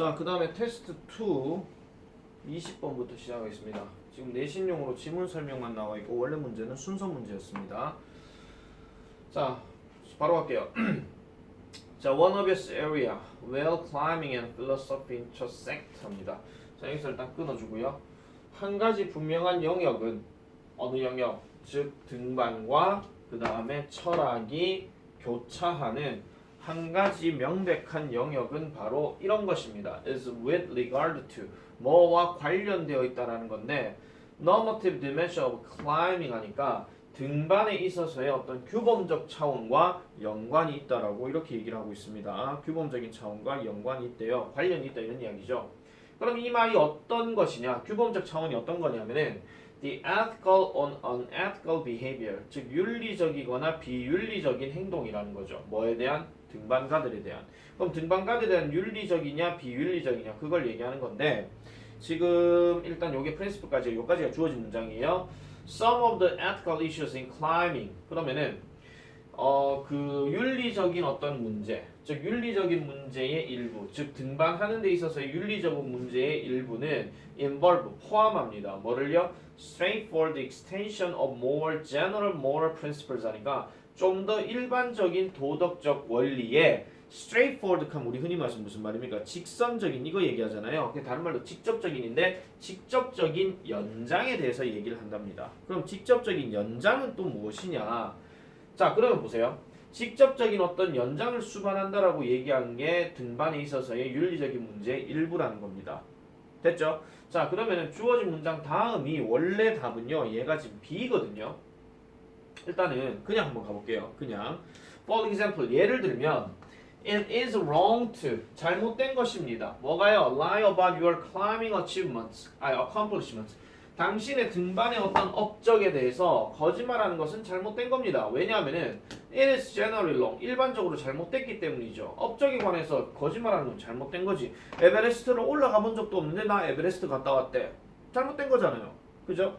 자, 그 다음에 테스트 2 20번부터 시작하겠습니다. 지금 내신용으로 지문 설명만 나와 있고 원래 문제는 순서 문제였습니다. 자, 바로 갈게요. 자, one obvious area where climbing and philosophy intersect 합니다. 자, 여기서 일단 끊어주고요. 한 가지 분명한 영역은 어느 영역? 즉 등반과 그 다음에 철학이 교차하는 한 가지 명백한 영역은 바로 이런 것입니다. is with regard to 뭐와 관련되어 있다라는 건데 normative dimension of climbing 하니까 등반에 있어서의 어떤 규범적 차원과 연관이 있다라고 이렇게 얘기를 하고 있습니다. 규범적인 차원과 연관이 있대요. 관련이 있다 이런 이야기죠. 그럼 이 말이 어떤 것이냐? 규범적 차원이 어떤 거냐면은 the ethical on unethical behavior, 즉 윤리적이거나 비윤리적인 행동이라는 거죠. 뭐에 대한? 등반가들에 대한. 그럼 등반가들에 대한 윤리적이냐 비윤리적이냐 그걸 얘기하는 건데 지금 일단 요게 프린시플까지 요까지가 주어진 문장이에요. Some of the ethical issues in climbing. 그러면은 그 윤리적인 어떤 문제, 즉 윤리적인 문제의 일부, 즉 등반하는 데 있어서의 윤리적인 문제의 일부는 involve 포함합니다. 뭐를요? Straightforward extension of more general moral principles 하니까 좀 더 일반적인 도덕적 원리에 straightforward한 우리 흔히 말하는 무슨 말입니까? 직선적인 이거 얘기하잖아요. 그게 다른 말로 직접적인인데 직접적인 연장에 대해서 얘기를 한답니다. 그럼 직접적인 연장은 또 무엇이냐? 자, 그러면 보세요. 직접적인 어떤 연장을 수반한다라고 얘기한 게 등반에 있어서의 윤리적인 문제의 일부라는 겁니다. 됐죠? 자, 그러면은 주어진 문장 다음이 원래 답은요. 얘가 지금 B거든요. 일단은 그냥 한번 가볼게요. 그냥 for example 예를 들면 it is wrong to 잘못된 것입니다. 뭐가요? lie about your climbing accomplishments. 당신의 등반의 어떤 업적에 대해서 거짓말하는 것은 잘못된 겁니다. 왜냐하면은 it is generally wrong. 일반적으로 잘못됐기 때문이죠. 업적에 관해서 거짓말하는 건 잘못된 거지. 에베레스트를 올라가 본 적도 없는데 나 에베레스트 갔다 왔대. 잘못된 거잖아요. 그죠?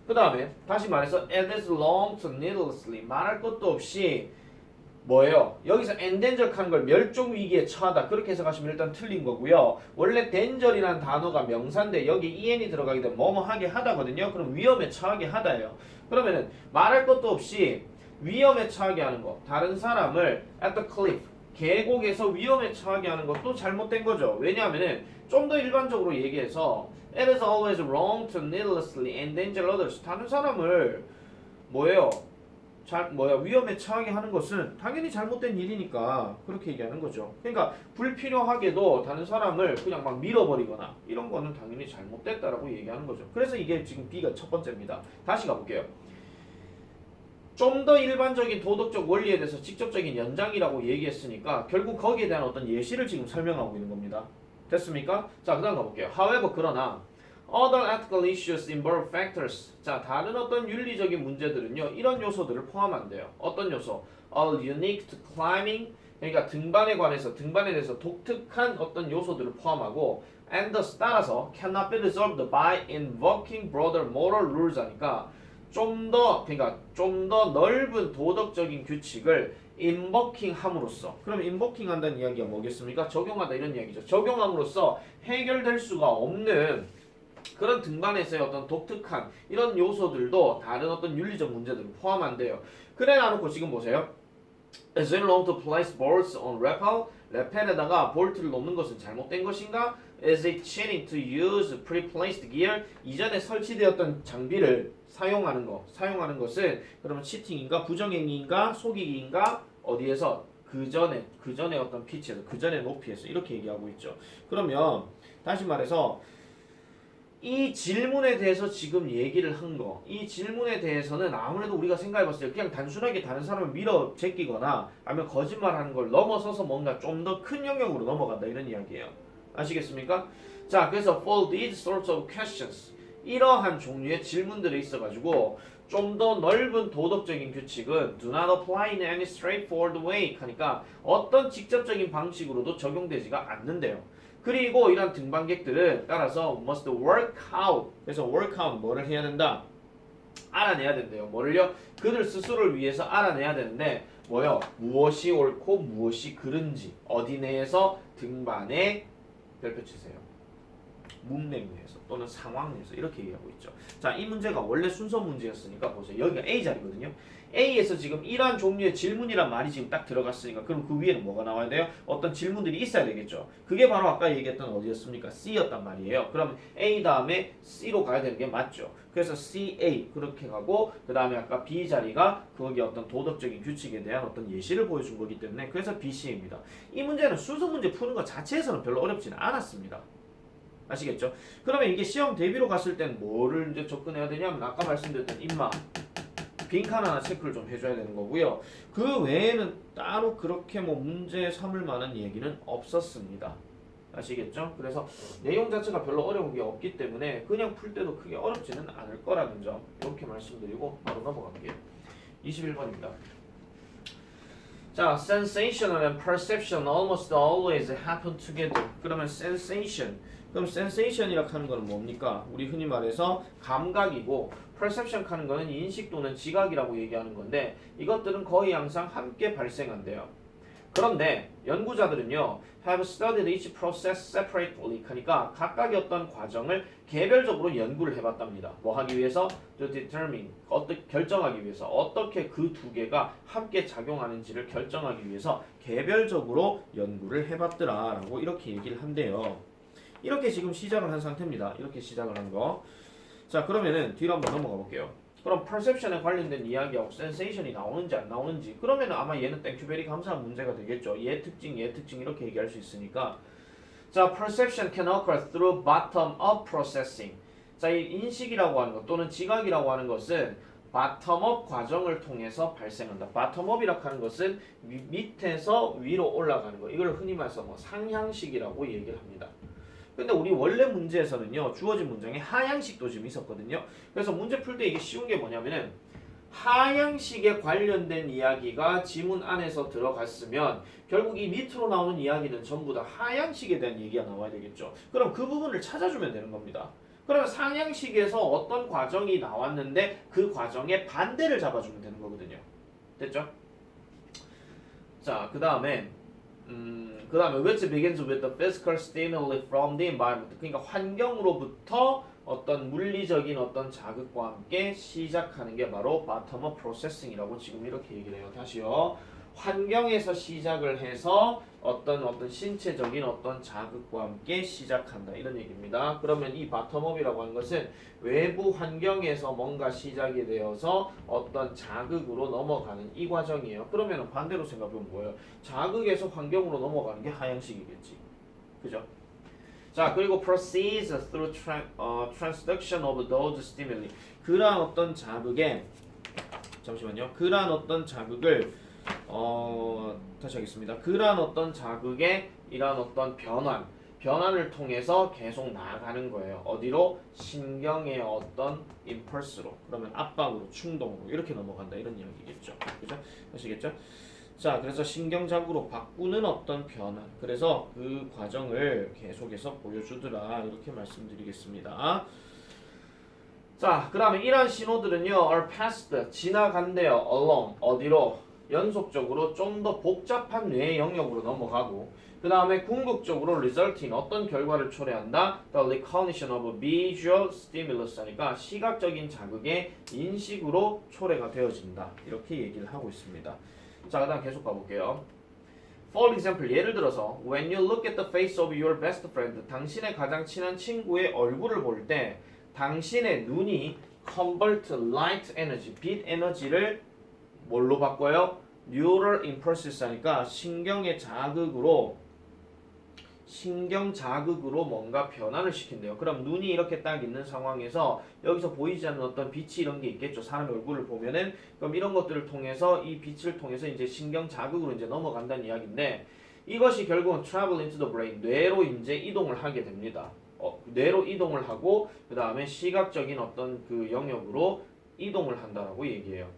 그 다음에 다시 말해서 it is wrong to needlessly 말할 것도 없이 뭐예요? 여기서 endangered 걸 멸종 위기에 처하다 그렇게 해석하시면 일단 틀린 거고요. 원래 danger이라는 단어가 명사인데 여기 en이 들어가게 되면 뭐뭐하게 하다거든요. 그럼 위험에 처하게 하다예요. 그러면은 말할 것도 없이 위험에 처하게 하는 거, 다른 사람을 at the cliff 계곡에서 위험에 처하게 하는 것도 잘못된 거죠. 왜냐하면은 좀 더 일반적으로 얘기해서 it is always wrong to needlessly endanger others. 다른 사람을 뭐예요? 위험에 처하게 하는 것은 당연히 잘못된 일이니까 그렇게 얘기하는 거죠. 그러니까 불필요하게도 다른 사람을 그냥 막 밀어버리거나 이런 거는 당연히 잘못됐다라고 얘기하는 거죠. 그래서 이게 지금 B가 첫 번째입니다. 다시 가볼게요. 좀 더 일반적인 도덕적 원리에 대해서 직접적인 연장이라고 얘기했으니까 결국 거기에 대한 어떤 예시를 지금 설명하고 있는 겁니다. 됐습니까? 자, 그 다음 가볼게요. However, 그러나 Other ethical issues involve factors. 자, 다른 어떤 윤리적인 문제들은요, 이런 요소들을 포함한대요. 어떤 요소? All unique to climbing. 그러니까 등반에 관해서, 등반에 대해서 독특한 어떤 요소들을 포함하고 and thus 따라서 cannot be resolved by invoking broader moral rules 하니까 그러니까 좀 더 넓은 도덕적인 규칙을 invoking 함으로써. 그럼 invoking 한다는 이야기가 뭐겠습니까? 적용하다 이런 이야기죠. 적용함으로써 해결될 수가 없는 그런 등반에서의 어떤 독특한 이런 요소들도 다른 어떤 윤리적 문제들을 포함한대요. 그래 놔놓고 지금 보세요. Is it wrong to place bolts on rappel? 레펠에다가 볼트를 놓는 것은 잘못된 것인가? Is it cheating to use pre-placed gear? 이전에 설치되었던 장비를 사용하는 것은 그러면 치팅인가 부정행위인가 속이기인가? 어디에서? 그 전에 어떤 피치에서 그 전에 높이에서 이렇게 얘기하고 있죠. 그러면 다시 말해서 이 질문에 대해서 지금 얘기를 한 거, 이 질문에 대해서는 아무래도 우리가 생각해봤을 때 그냥 단순하게 다른 사람을 밀어 제끼거나 아니면 거짓말하는 걸 넘어서서 뭔가 좀 더 큰 영역으로 넘어간다 이런 이야기예요. 아시겠습니까? 자, 그래서 for these sorts of questions 이러한 종류의 질문들이 있어가지고 좀 더 넓은 도덕적인 규칙은 do not apply in any straightforward way 하니까 어떤 직접적인 방식으로도 적용되지가 않는데요. 그리고 이런 등반객들은 따라서 must work out. 그래서 work out 뭐를 해야 된다? 알아내야 된대요. 뭐를요? 그들 스스로를 위해서 알아내야 되는데 뭐요? 무엇이 옳고 무엇이 그른지 어디 내에서 등반의 별표 치세요. 문맥 내에서 또는 상황 내에서 이렇게 얘기하고 있죠. 자, 이 문제가 원래 순서 문제였으니까 보세요. 여기가 A 자리거든요. A에서 지금 이러한 종류의 질문이란 말이 지금 딱 들어갔으니까 그럼 그 위에는 뭐가 나와야 돼요? 어떤 질문들이 있어야 되겠죠. 그게 바로 아까 얘기했던 어디였습니까? C였단 말이에요. 그럼 A 다음에 C로 가야 되는 게 맞죠. 그래서 CA 그렇게 가고 그 다음에 아까 B 자리가 거기 어떤 도덕적인 규칙에 대한 어떤 예시를 보여준 거기 때문에 그래서 BC입니다. 이 문제는 순서 문제 푸는 것 자체에서는 별로 어렵지는 않았습니다. 아시겠죠? 그러면 이게 시험 대비로 갔을 땐 뭐를 이제 접근해야 되냐면 아까 말씀드렸던 임마 빈칸 하나 체크를 좀 해줘야 되는 거고요. 그 외에는 따로 그렇게 뭐 문제 삼을 만한 얘기는 없었습니다. 아시겠죠? 그래서 내용 자체가 별로 어려운 게 없기 때문에 그냥 풀 때도 크게 어렵지는 않을 거라는 점 이렇게 말씀드리고 바로 넘어갈게요. 21번입니다. 자, sensational and perception almost always happen together. 그러면 sensation. 그럼 sensation이라고 하는 거는 뭡니까? 우리 흔히 말해서 감각이고 perception 하는 거는 인식 또는 지각이라고 얘기하는 건데 이것들은 거의 항상 함께 발생한대요. 그런데 연구자들은요 have studied each process separately 하니까 각각의 어떤 과정을 개별적으로 연구를 해봤답니다. 뭐 하기 위해서? to determine 어떻게 결정하기 위해서 어떻게 그 두 개가 함께 작용하는지를 결정하기 위해서 개별적으로 연구를 해봤더라라고 이렇게 얘기를 한대요. 이렇게 지금 시작을 한 상태입니다. 이렇게 시작을 한 거. 자, 그러면은 뒤로 한번 넘어가 볼게요. 그럼 perception에 관련된 이야기하고 sensation이 나오는지 안 나오는지 그러면은 아마 얘는 땡큐베리 감사한 문제가 되겠죠. 얘 특징 이렇게 얘기할 수 있으니까. 자, perception can occur through bottom-up processing. 자, 이 인식이라고 하는 것 또는 지각이라고 하는 것은 bottom-up 과정을 통해서 발생한다. bottom-up이라고 하는 것은 밑에서 위로 올라가는 거. 이걸 흔히 말해서 뭐 상향식이라고 얘기를 합니다. 근데 우리 원래 문제에서는요 주어진 문장에 하향식도 지금 있었거든요. 그래서 문제 풀 때 이게 쉬운 게 뭐냐면은 하향식에 관련된 이야기가 지문 안에서 들어갔으면 결국 이 밑으로 나오는 이야기는 전부 다 하향식에 대한 얘기가 나와야 되겠죠. 그럼 그 부분을 찾아주면 되는 겁니다. 그러면 상향식에서 어떤 과정이 나왔는데 그 과정의 반대를 잡아주면 되는 거거든요. 됐죠? 자, 그 다음에 which begins with the physical stimuli from the environment. 그러니까 환경으로부터 어떤 물리적인 어떤 자극과 함께 시작하는 게 바로 bottom-up processing이라고 지금 이렇게 얘기를 해요. 다시요. 환경에서 시작을 해서 어떤 신체적인 어떤 자극과 함께 시작한다 이런 얘기입니다. 그러면 이 바텀업이라고 하는 것은 외부 환경에서 뭔가 시작이 되어서 어떤 자극으로 넘어가는 이 과정이에요. 그러면 반대로 생각해보면 뭐예요? 자극에서 환경으로 넘어가는 게 하향식이겠지. 그죠? 자, 그리고 proceeds through transduction of those stimuli. 그러한 어떤 자극에 잠시만요. 그러한 어떤 자극을 다시 하겠습니다. 그러한 어떤 자극의 이러한 어떤 변환을 통해서 계속 나아가는 거예요. 어디로? 신경의 어떤 임펄스로. 그러면 압박으로, 충동으로 이렇게 넘어간다 이런 이야기겠죠. 그죠? 아시겠죠? 자, 그래서 신경자극으로 바꾸는 어떤 변화. 그래서 그 과정을 계속해서 보여주더라 이렇게 말씀드리겠습니다. 자, 그 다음에 이러한 신호들은요 are passed, 지나간대요. along, 어디로? 연속적으로 좀 더 복잡한 뇌의 영역으로 넘어가고 그 다음에 궁극적으로 result in 어떤 결과를 초래한다? The recognition of visual stimulus 하니까 시각적인 자극의 인식으로 초래가 되어진다. 이렇게 얘기를 하고 있습니다. 자, 그 다음 계속 가볼게요. For example, 예를 들어서 when you look at the face of your best friend, 당신의 가장 친한 친구의 얼굴을 볼 때 당신의 눈이 convert light energy, 빛 에너지를 뭘로 바꿔요? Neural impulses 하니까 신경 자극으로 뭔가 변화를 시킨대요. 그럼 눈이 이렇게 딱 있는 상황에서 여기서 보이지 않는 어떤 빛이 이런 게 있겠죠. 사람의 얼굴을 보면은 그럼 이런 것들을 통해서 이 빛을 통해서 이제 신경 자극으로 이제 넘어간다는 이야기인데 이것이 결국은 travel into the brain, 뇌로 이제 이동을 하게 됩니다. 뇌로 이동을 하고 그 다음에 시각적인 어떤 그 영역으로 이동을 한다라고 얘기해요.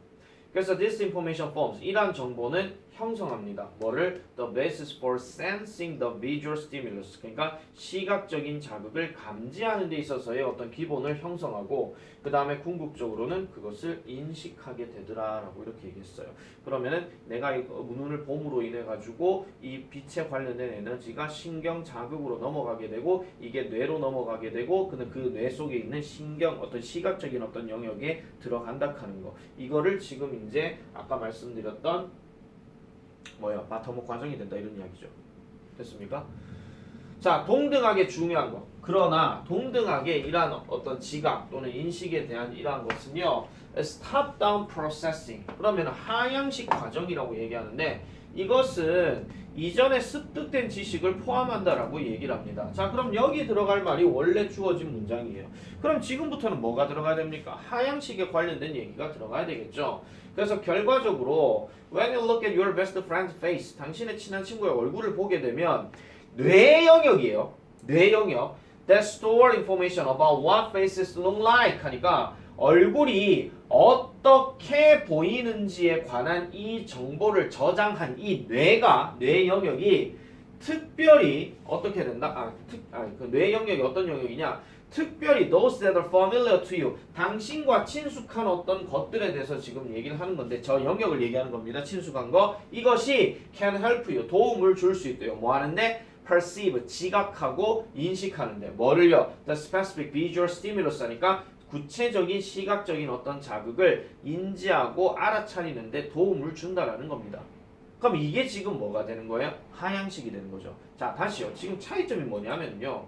그래서 this information forms, 이러한 정보는 형성합니다. 뭐를? The basis for sensing the visual stimulus. 그러니까 시각적인 자극을 감지하는 데 있어서의 어떤 기본을 형성하고 그 다음에 궁극적으로는 그것을 인식하게 되더라라고 이렇게 얘기했어요. 그러면은 내가 이 눈을 봄으로 인해 가지고 이 빛에 관련된 에너지가 신경 자극으로 넘어가게 되고 이게 뇌로 넘어가게 되고 그는 그 뇌 속에 있는 신경 어떤 시각적인 어떤 영역에 들어간다 하는 거. 이거를 지금 이제 아까 말씀드렸던 바텀업 과정이 된다 이런 이야기죠. 됐습니까? 자, 동등하게 중요한 거. 그러나 동등하게 이러한 어떤 지각 또는 인식에 대한 이러한 것은요. It's top-down processing. 그러면 하향식 과정이라고 얘기하는데 이것은 이전에 습득된 지식을 포함한다라고 얘기를 합니다. 자, 그럼 여기 들어갈 말이 원래 주어진 문장이에요. 그럼 지금부터는 뭐가 들어가야 됩니까? 하향식에 관련된 얘기가 들어가야 되겠죠. 그래서 결과적으로 when you look at your best friend's face, 당신의 친한 친구의 얼굴을 보게 되면 뇌 영역이에요. 뇌 영역. That store information about what faces look like 하니까 얼굴이 어떻게 보이는지에 관한 이 정보를 저장한 이 뇌가 뇌 영역이 특별히 어떻게 된다? 그 뇌 영역이 어떤 영역이냐? 특별히 those that are familiar to you. 당신과 친숙한 어떤 것들에 대해서 지금 얘기를 하는 건데 저 영역을 얘기하는 겁니다. 친숙한 거. 이것이 can help you. 도움을 줄 수 있대요. 뭐 하는데? perceive. 지각하고 인식하는데. 뭐를요? The specific visual stimulus 하니까 구체적인 시각적인 어떤 자극을 인지하고 알아차리는데 도움을 준다라는 겁니다. 그럼 이게 지금 뭐가 되는 거예요? 하향식이 되는 거죠. 자, 다시요. 지금 차이점이 뭐냐면요.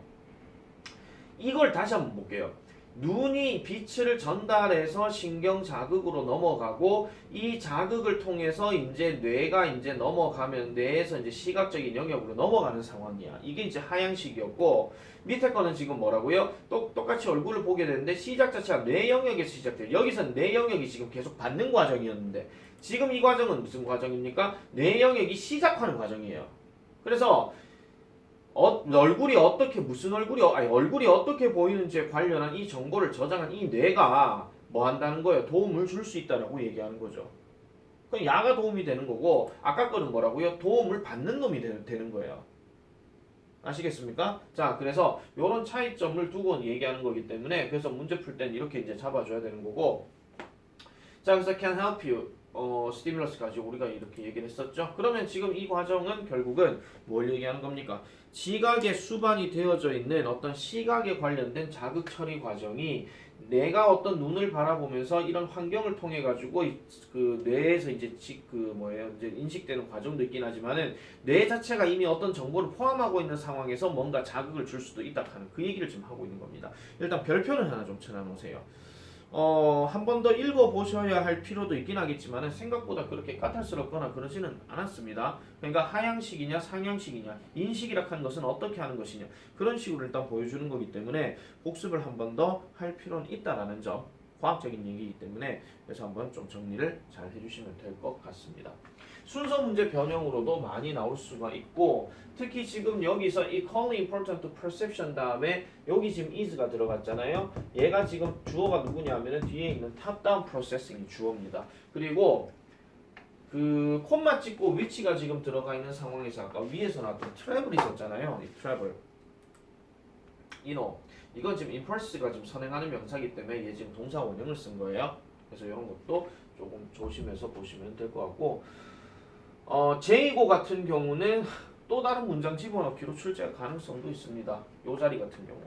이걸 다시 한번 볼게요. 눈이 빛을 전달해서 신경 자극으로 넘어가고 이 자극을 통해서 이제 뇌가 이제 넘어가면 뇌에서 이제 시각적인 영역으로 넘어가는 상황이야. 이게 이제 하향식이었고 밑에 거는 지금 뭐라고요? 똑같이 얼굴을 보게 되는데 시작 자체가 뇌 영역에서 시작돼요. 여기서는 뇌 영역이 지금 계속 받는 과정이었는데 지금 이 과정은 무슨 과정입니까? 뇌 영역이 시작하는 과정이에요. 그래서 얼굴이 어떻게 얼굴이 어떻게 보이는지에 관련한 이 정보를 저장한 이 뇌가 뭐 한다는 거예요? 도움을 줄 수 있다라고 얘기하는 거죠. 그럼 야가 도움이 되는 거고 아까 거는 뭐라고요? 도움을 받는 놈이 되는 거예요. 아시겠습니까? 자, 그래서 이런 차이점을 두고 얘기하는 거기 때문에 그래서 문제 풀 땐 이렇게 이제 잡아줘야 되는 거고. 자, 그래서 can help you. 스티뮬러스 가지고 우리가 이렇게 얘기를 했었죠. 그러면 지금 이 과정은 결국은 뭘 얘기하는 겁니까? 지각에 수반이 되어져 있는 어떤 시각에 관련된 자극 처리 과정이 내가 어떤 눈을 바라보면서 이런 환경을 통해 가지고 그 뇌에서 이제 이제 인식되는 과정도 있긴 하지만은 뇌 자체가 이미 어떤 정보를 포함하고 있는 상황에서 뭔가 자극을 줄 수도 있다 하는 그 얘기를 지금 하고 있는 겁니다. 일단 별표는 하나 좀 쳐놔놓으세요. 한 번 더 읽어보셔야 할 필요도 있긴 하겠지만 생각보다 그렇게 까탈스럽거나 그러지는 않았습니다. 그러니까 하향식이냐 상향식이냐 인식이라 하는 것은 어떻게 하는 것이냐 그런 식으로 일단 보여주는 거기 때문에 복습을 한 번 더 할 필요는 있다라는 점 과학적인 얘기이기 때문에 그래서 한번 좀 정리를 잘 해주시면 될 것 같습니다. 순서 문제 변형으로도 많이 나올 수가 있고 특히 지금 여기서 이 calling important to perception 다음에 여기 지금 is가 들어갔잖아요. 얘가 지금 주어가 누구냐면은 뒤에 있는 top down processing이 주어입니다. 그리고 그 콤마 찍고 위치가 지금 들어가 있는 상황에서 아까 위에서 나왔던 travel이 있었잖아요. 이 travel 이건 지금 impulse가 지금 선행하는 명사이기 때문에 얘 지금 동사 원형을 쓴 거예요. 그래서 이런 것도 조금 조심해서 보시면 될 것 같고 제이고 같은 경우는 또 다른 문장 집어넣기로 출제할 가능성도 있습니다. 요 자리 같은 경우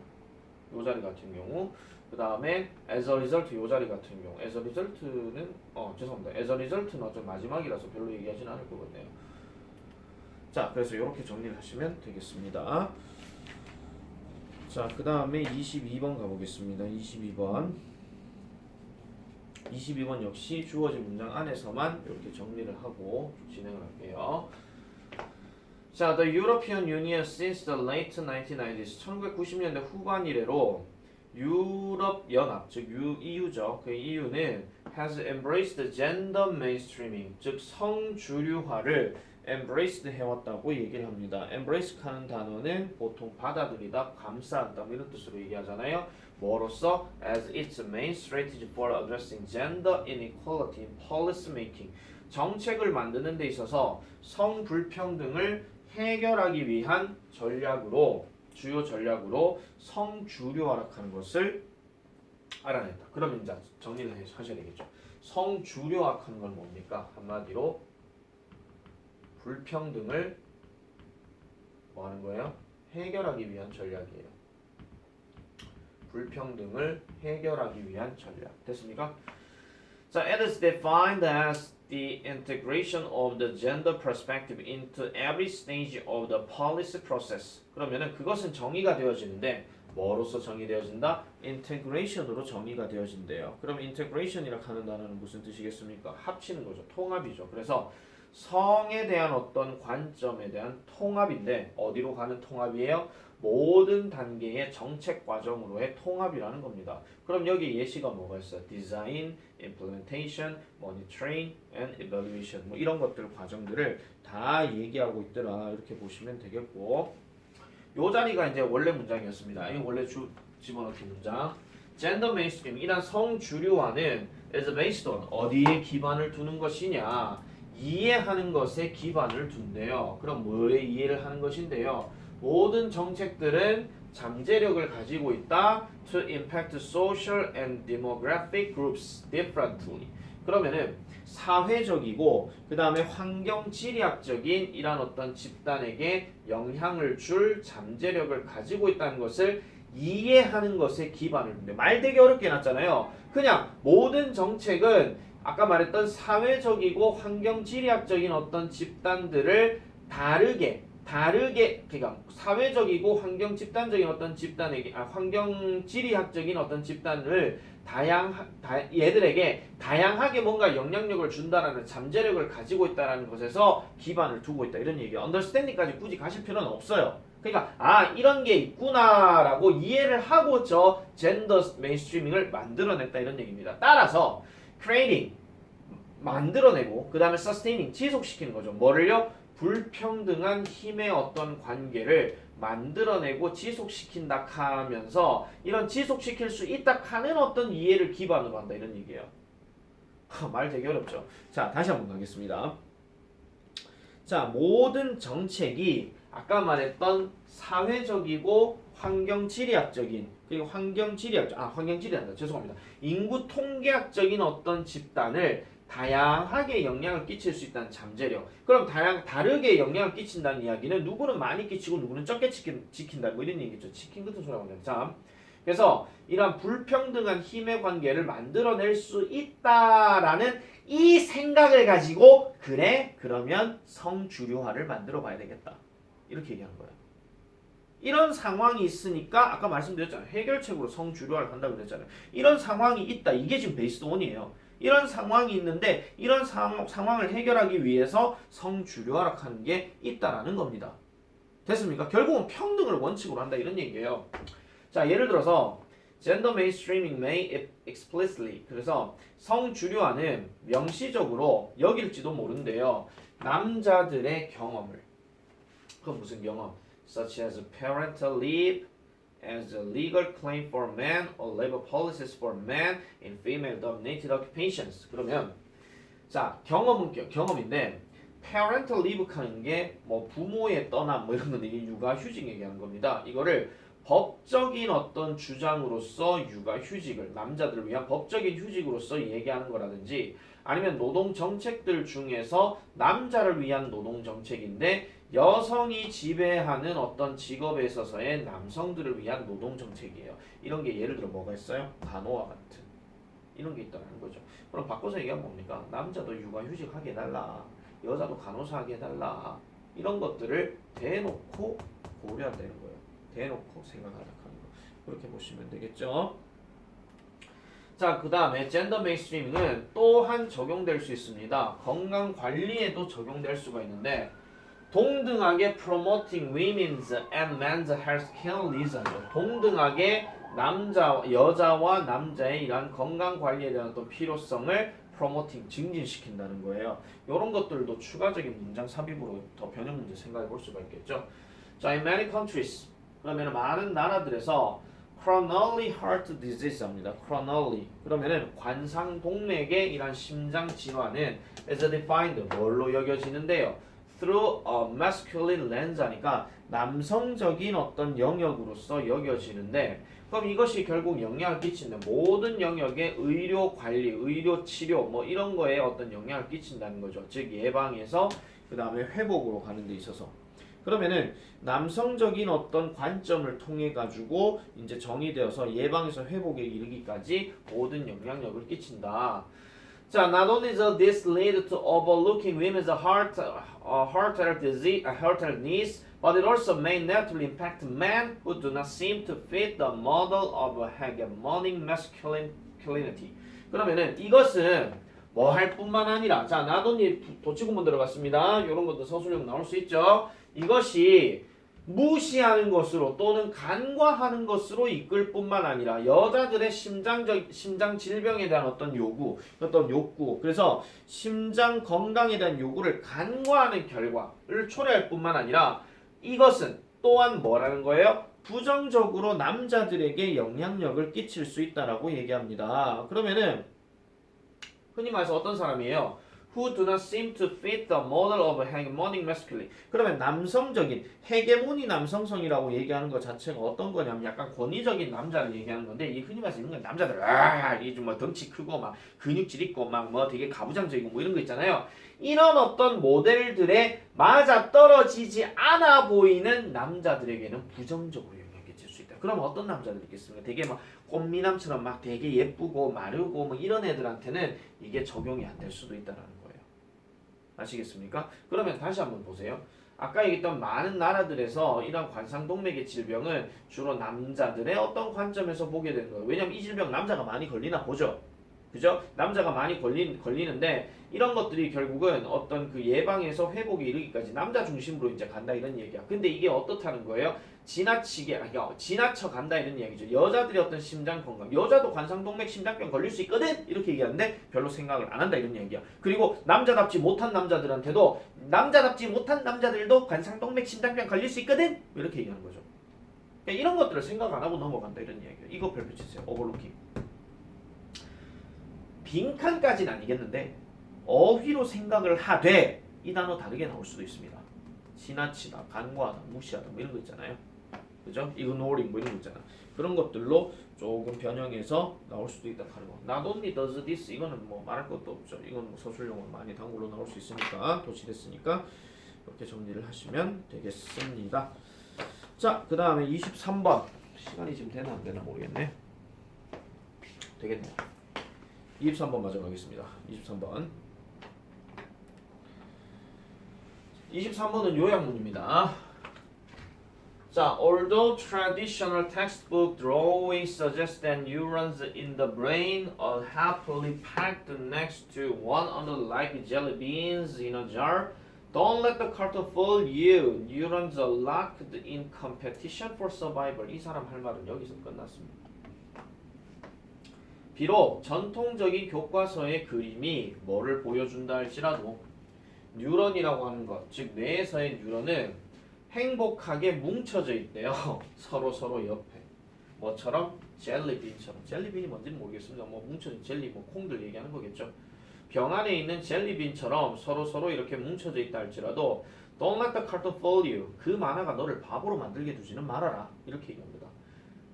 그 다음에 as a result 요 자리 같은 경우 as a result는 죄송합니다. as a result는 어차피 마지막이라서 별로 얘기하진 않을 것 같네요. 자, 그래서 이렇게 정리를 하시면 되겠습니다. 자, 그 다음에 22번 가보겠습니다. 22번 역시 주어진 문장 안에서만 이렇게 정리를 하고 진행을 할게요. 자, the European Union since the late 1990s 1990년대 후반 이래로 유럽 연합 즉 EU죠. 그 EU는 has embraced gender mainstreaming 즉 성주류화를 embraced 해왔다고 얘기를 합니다. embrace 하는 단어는 보통 받아들이다, 감싸다 뭐 이런 뜻으로 얘기하잖아요. 뭐로써? as its main strategy for addressing gender inequality in policy making 정책을 만드는 데 있어서 성불평등을 해결하기 위한 전략으로 주요 전략으로 성주류화라는 것을 알아냈다. 그러면 이제 정리를 하셔야 되겠죠. 성주류화하는 건 뭡니까? 한마디로 불평등을 뭐 하는 거예요? 해결하기 위한 전략이에요. 불평등을 해결하기 위한 전략. 됐습니까? 자, it is defined as the integration of the gender perspective into every stage of the policy process. 그러면은 그것은 정의가 되어지는데 뭐로서 정의되어진다? integration으로 정의가 되어진대요. 그럼 integration이라 하는 단어는 무슨 뜻이겠습니까? 합치는 거죠. 통합이죠. 그래서 성에 대한 어떤 관점에 대한 통합인데 어디로 가는 통합이에요? 모든 단계의 정책 과정으로의 통합이라는 겁니다. 그럼 여기 예시가 뭐가 있어요? Design, Implementation, Monitoring, and Evaluation 뭐 이런 것들 과정들을 다 얘기하고 있더라. 이렇게 보시면 되겠고 요 자리가 이제 원래 문장이었습니다. 이 원래 집어넣기 문장. Gender mainstream 이란 성주류화는 is based on 어디에 기반을 두는 것이냐? 이해하는 것에 기반을 둔대요. 그럼 뭐에 이해를 하는 것인데요? 모든 정책들은 잠재력을 가지고 있다. To impact social and demographic groups differently. 그러면은 사회적이고 그 다음에 환경지리학적인 이런 어떤 집단에게 영향을 줄 잠재력을 가지고 있다는 것을 이해하는 것에 기반을 둔대. 말 되게 어렵게 해놨잖아요. 그냥 모든 정책은 아까 말했던 사회적이고 환경지리학적인 어떤 집단들을 다르게 그러니까 사회적이고 환경 집단적인 어떤 집단에게 환경지리학적인 어떤 집단을 얘들에게 다양하게 뭔가 영향력을 준다라는 잠재력을 가지고 있다라는 것에서 기반을 두고 있다 이런 얘기예요. understanding까지 굳이 가실 필요는 없어요. 그러니까 이런 게 있구나라고 이해를 하고 저 젠더 메인스트리밍을 만들어냈다 이런 얘기입니다. 따라서 creating 만들어내고 그 다음에 sustaining 지속시키는 거죠. 뭐를요? 불평등한 힘의 어떤 관계를 만들어내고 지속시킨다 하면서 이런 지속시킬 수 있다 하는 어떤 이해를 기반으로 한다 이런 얘기예요. 말 되게 어렵죠. 자, 다시 한번 가겠습니다. 자, 모든 정책이 아까 말했던 사회적이고 환경지리학적인 그리고 환경지리학적 죄송합니다. 인구 통계학적인 어떤 집단을 다양하게 영향을 끼칠 수 있다는 잠재력. 그럼 다르게 영향을 끼친다는 이야기는 누구는 많이 끼치고 누구는 적게 지킨다. 뭐 이런 얘기죠. 치킨 같은 소리하고 있는 참. 그래서 이러한 불평등한 힘의 관계를 만들어낼 수 있다라는 이 생각을 가지고 그래 그러면 성주류화를 만들어 봐야 되겠다. 이렇게 얘기하는 거예요. 이런 상황이 있으니까 아까 말씀드렸잖아요. 해결책으로 성주류화를 한다고 그랬잖아요. 이런 상황이 있다. 이게 지금 베이스 원이에요. 이런 상황이 있는데 이런 상황을 해결하기 위해서 성주류화라고 하는 게 있다라는 겁니다. 됐습니까? 결국은 평등을 원칙으로 한다 이런 얘기예요. 자, 예를 들어서 gender mainstreaming may explicitly 그래서 성주류화는 명시적으로 여길지도 모른대요. 남자들의 경험을 그건 무슨 경험? Such as parental leave as a legal claim for men or labor policies for men in female-dominated occupations. 그러면 자 경험인데 parental leave 하는 게 뭐 부모의 떠남 뭐 이런 건데 이게 육아휴직 얘기하는 겁니다. 이거를 법적인 어떤 주장으로서 육아휴직을 남자들을 위한 법적인 휴직으로서 얘기하는 거라든지 아니면 노동 정책들 중에서 남자를 위한 노동 정책인데 여성이 지배하는 어떤 직업에 있어서의 남성들을 위한 노동 정책이에요. 이런 게 예를 들어 뭐가 있어요? 간호와 같은 이런 게 있다는 거죠. 그럼 바꿔서 얘기하면 뭡니까? 남자도 육아휴직 하게 해달라. 여자도 간호사 하게 해달라. 이런 것들을 대놓고 고려한다는 거예요. 대놓고 생각하라 하는 거. 그렇게 보시면 되겠죠. 자, 그 다음에 젠더 메인스트리밍은 또한 적용될 수 있습니다. 건강관리에도 적용될 수가 있는데 동등하게 promoting women's and men's health care needs 하죠. 동등하게 여자와 남자의 이러한 건강관리에 대한 어떤 필요성을 promoting, 증진시킨다는 거예요. 이런 것들도 추가적인 문장 삽입으로 더 변형 문제 생각해 볼 수가 있겠죠. 자, in many countries 그러면 많은 나라들에서 coronary heart disease입니다. coronary 그러면은 관상동맥의 이런 심장 질환은 is defined 뭘로 여겨지는데요? through a masculine lens 하니까 남성적인 어떤 영역으로서 여겨지는데 그럼 이것이 결국 영향을 끼치는 모든 영역의 의료 관리, 의료 치료 뭐 이런 거에 어떤 영향을 끼친다는 거죠. 즉 예방에서 그 다음에 회복으로 가는 데 있어서 그러면은 남성적인 어떤 관점을 통해 가지고 이제 정의되어서 예방에서 회복에 이르기까지 모든 영향력을 끼친다. 자, not only does this lead to overlooking women's heart health needs, but it also may naturally impact men who do not seem to fit the model of hegemonic masculinity. 그러면은 이것은 뭐 할 뿐만 아니라 자, not only 도치구문 들어갔습니다. 이런 것도 서술형 나올 수 있죠. 이것이 무시하는 것으로 또는 간과하는 것으로 이끌 뿐만 아니라 여자들의 심장 질병에 대한 어떤 요구, 어떤 욕구, 그래서 심장 건강에 대한 요구를 간과하는 결과를 초래할 뿐만 아니라 이것은 또한 뭐라는 거예요? 부정적으로 남자들에게 영향력을 끼칠 수 있다라고 얘기합니다. 그러면은 흔히 말해서 어떤 사람이에요? Who do not seem to fit the model of hegemonic masculinity. 그러면 남성적인 헤게모니 남성성이라고 얘기하는 것 자체가 어떤 거냐면 약간 권위적인 남자를 얘기하는 건데 이 흔히 말해서 이런 남자들 이게 좀 뭐 덩치 크고 막 근육질 있고 막 뭐 되게 가부장적이고 뭐 이런 거 있잖아요. 이런 어떤 모델들에 맞아 떨어지지 않아 보이는 남자들에게는 부정적으로 영향을 끼칠 수 있다. 그럼 어떤 남자들이 있겠습니까? 되게 막 꽃미남처럼 막 되게 예쁘고 마르고 뭐 이런 애들한테는 이게 적용이 안 될 수도 있다라는 거예요. 아시겠습니까? 그러면 다시 한번 보세요. 아까 얘기했던 많은 나라들에서 이런 관상동맥의 질병은 주로 남자들의 어떤 관점에서 보게 되는 거예요. 왜냐면 이 질병 남자가 많이 걸리나 보죠. 그죠? 남자가 많이 걸리는데 이런 것들이 결국은 어떤 그 예방에서 회복에 이르기까지 남자 중심으로 이제 간다 이런 얘기야. 근데 이게 어떻다는 거예요? 지나쳐 간다 이런 얘기죠. 여자들의 어떤 심장 건강, 여자도 관상동맥 심장병 걸릴 수 있거든 이렇게 얘기하는데 별로 생각을 안 한다 이런 얘기야. 그리고 남자답지 못한 남자들한테도 남자답지 못한 남자들도 관상동맥 심장병 걸릴 수 있거든 이렇게 얘기하는 거죠. 그러니까 이런 것들을 생각 안 하고 넘어간다 이런 얘기예요. 이거 별표 치세요. 오버루킹. 빈칸까지는 아니겠는데 어휘로 생각을 하되 이 단어 다르게 나올 수도 있습니다. 지나치다, 간과하다, 무시하다 뭐 이런 거 있잖아요. 그죠? ignoring 뭐 이런 거 있잖아. 그런 것들로 조금 변형해서 나올 수도 있다 다른 거. Not only does this 이거는 뭐 말할 것도 없죠. 이건 뭐 서술용어 많이 단골로 나올 수 있으니까 도치됐으니까 이렇게 정리를 하시면 되겠습니다. 자, 그 다음에 23번 시간이 지금 되나 안 되나 모르겠네. 되겠네요. 23번 마저 가겠습니다. 23번. 23번은 요약문입니다. 자, although traditional textbook drawings suggest that neurons in the brain are happily packed next to one another like jelly beans in a jar, don't let the cartoon fool you. Neurons are locked in competition for survival. 이 사람 할 말은 여기서 끝났습니다. 비록 전통적인 교과서의 그림이 뭐를 보여준다 할지라도 뉴런이라고 하는 것, 즉 뇌에서의 뉴런은 행복하게 뭉쳐져 있대요. 서로 옆에. 뭐처럼? 젤리빈처럼. 젤리빈이 뭔지는 모르겠습니다. 뭐 뭉쳐진 젤리, 뭐 콩들 얘기하는 거겠죠. 병 안에 있는 젤리빈처럼 서로 이렇게 뭉쳐져 있다 할지라도 Don't let the cartoon fool you. 그 만화가 너를 바보로 만들게 두지는 말아라. 이렇게 얘기합니다.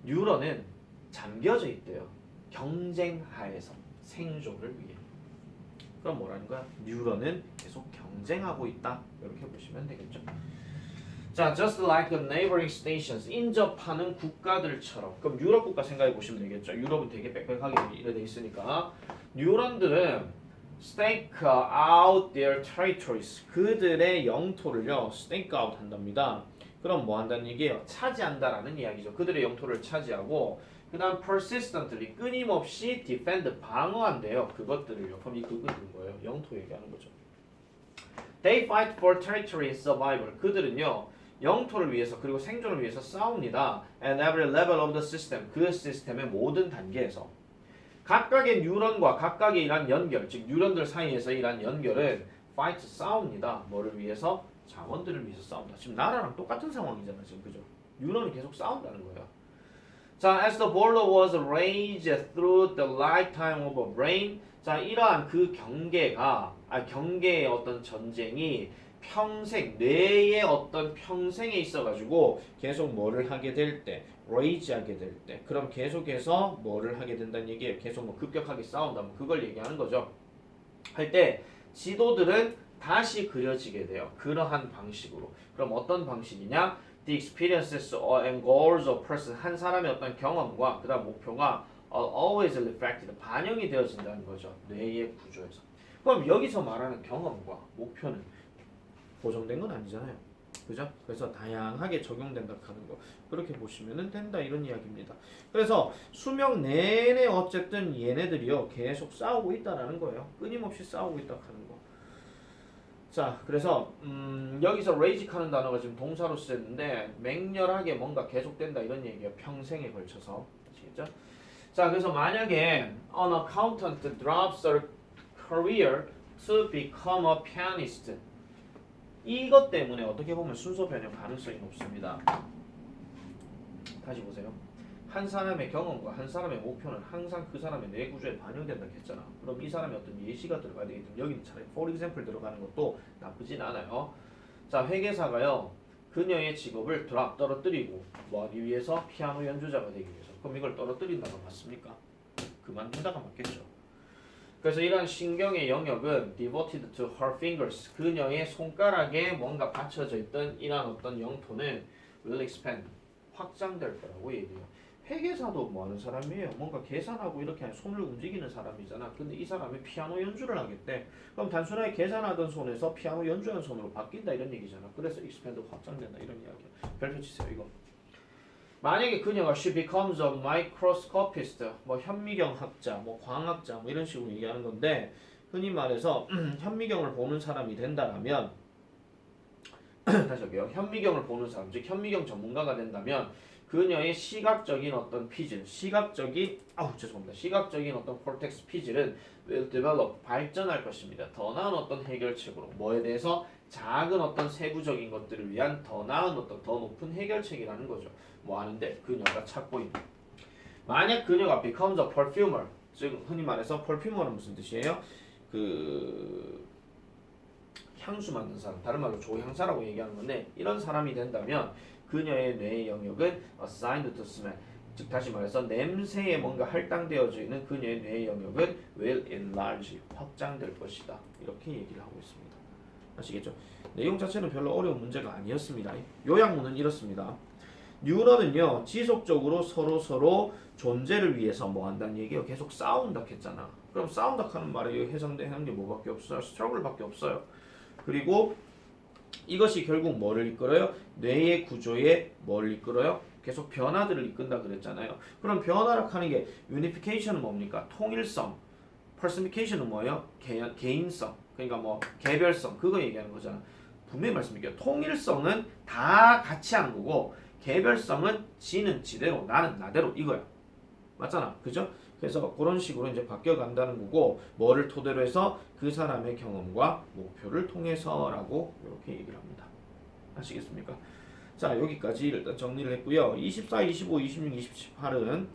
뉴런은 잠겨져 있대요. 경쟁하에서 생존을 위해. 그럼 뭐라는 거야? 뉴런은 계속 경쟁하고 있다. 이렇게 보시면 되겠죠. 자, just like the neighboring stations, 인접하는 국가들처럼. 그럼 유럽 국가 생각해 보시면 되겠죠. 유럽은 되게 빽빽하게 이래 돼 있으니까 뉴런들은 stake out their territories. 그들의 영토를요, stake out 한답니다. 그럼 뭐 한다는 얘기예요? 차지한다라는 이야기죠. 그들의 영토를 차지하고 그 다음 persistently 끊임없이 defend 방어한대요. 그것들을요. 그럼 이 그것들은 뭐예요? 영토 얘기하는 거죠. They fight for territory and survival. 그들은요 영토를 위해서 그리고 생존을 위해서 싸웁니다. And every level of the system. 그 시스템의 모든 단계에서 각각의 뉴런과 각각의 이란 연결, 즉 뉴런들 사이에서 이란 연결은 fight 싸웁니다. 뭐를 위해서? 자원들을 위해서 싸운다. 지금 나라랑 똑같은 상황이잖아 지금 그죠? 뉴런이 계속 싸운다는 거예요. 자, as the boulder was raised through the lifetime of a brain. 자, 이러한 그 경계의 어떤 전쟁이 평생, 뇌의 어떤 평생에 있어가지고 계속 뭐를 하게 될 때, raise 하게 될 때, 그럼 계속해서 뭐를 하게 된다는 얘기예요. 계속 뭐 급격하게 싸운다면 그걸 얘기하는 거죠. 할 때 지도들은 다시 그려지게 돼요. 그러한 방식으로. 그럼 어떤 방식이냐? The experiences and goals of person. 한 사람의 어떤 경험과 그다음 목표가 always reflected. 반영이 되어진다는 거죠. 뇌의 구조에서. 그럼 여기서 말하는 경험과 목표는 고정된 건 아니잖아요. 그죠? 그래서 다양하게 적용된다 하는 거. 그렇게 보시면 된다 이런 이야기입니다. 그래서 수명 내내 어쨌든 얘네들이요 계속 싸우고 있다라는 거예요. 끊임없이 싸우고 있다 하는 거. 자, 그래서 여기서 rage 하는 단어가 지금 동사로 쓰였는데 맹렬하게 뭔가 계속된다 이런 얘기예요. 평생에 걸쳐서. 아시겠죠? 자, 그래서 만약에 an accountant drops their career to become a pianist. 이것 때문에 어떻게 보면 순서 변형 가능성이 높습니다. 다시 보세요. 한 사람의 경험과 한 사람의 목표는 항상 그 사람의 뇌 구조에 반영된다 했잖아. 그럼 이 사람의 어떤 예시가 들어가야 되기 때문에 여기는 차라리 for example 들어가는 것도 나쁘진 않아요. 자, 회계사가요. 그녀의 직업을 떨어뜨리고 뭐 하기 위해서 피아노 연주자가 되기 위해서. 그럼 이걸 떨어뜨린다가 맞습니까? 그만둔다가 맞겠죠. 그래서 이러한 신경의 영역은 devoted to her fingers. 그녀의 손가락에 뭔가 받쳐져 있던 이러한 어떤 영토는 will expand. 확장될 거라고 얘기해요. 회계사도 뭐 하는 사람이에요? 뭔가 계산하고 이렇게 손을 움직이는 사람이잖아. 근데 이 사람이 피아노 연주를 하겠대. 그럼 단순하게 계산하던 손에서 피아노 연주하는 손으로 바뀐다 이런 얘기잖아. 그래서 expand 확장된다 이런 이야기야. 별표 치세요 이거. 만약에 그녀가 she becomes a microscopist, 뭐 현미경학자, 뭐 광학자, 뭐 이런 식으로 얘기하는 건데 흔히 말해서 현미경을 보는 사람이 된다라면 다시 할게요. 현미경을 보는 사람, 즉 현미경 전문가가 된다면 그녀의 시각적인 어떤 피질, 시각적인 어떤 cortex 피질은 will develop, 발전할 것입니다. 더 나은 어떤 해결책으로 뭐에 대해서 작은 어떤 세부적인 것들을 위한 더 나은 어떤 더 높은 해결책이라는 거죠. 뭐 하는데 그녀가 찾고 있는. 만약 그녀가 becomes a perfumer, 즉 흔히 말해서 perfumer는 무슨 뜻이에요? 그 향수 만드는 사람, 다른 말로 조향사라고 얘기하는 건데 이런 사람이 된다면 그녀의 뇌의 영역은 assigned to smell, 즉 다시 말해서 냄새에 뭔가 할당되어져 있는 그녀의 뇌의 영역은 will enlarge, 확장될 것이다. 이렇게 얘기를 하고 있습니다. 아시겠죠? 내용 자체는 별로 어려운 문제가 아니었습니다. 요약문은 이렇습니다. 뉴런은요 지속적으로 서로 존재를 위해서 뭐 한다는 얘기예요. 계속 싸운다 했잖아. 그럼 싸운다 하는 말에 해당되는 게 뭐밖에 없어요? 스트러글밖에 없어요. 그리고 이것이 결국 뭐를 이끌어요? 뇌의 구조에 뭘 이끌어요? 계속 변화들을 이끈다 그랬잖아요. 그럼 변화라 하는 게 unification은 뭡니까? 통일성. personification은 뭐예요? 개인성. 그러니까 뭐 개별성. 그거 얘기하는 거잖아. 분명히 말씀드릴게요. 통일성은 다 같이 하는 거고 개별성은 지는 지대로 나는 나대로 이거야. 맞잖아. 그죠? 그래서 그런 식으로 이제 바뀌어 간다는 거고 뭐를 토대로 해서 그 사람의 경험과 목표를 통해서라고 이렇게 얘기를 합니다. 아시겠습니까? 자, 여기까지 일단 정리를 했고요. 24, 25, 26, 27, 28은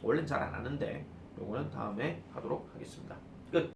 원래는 잘 안 하는데 요거는 다음에 하도록 하겠습니다.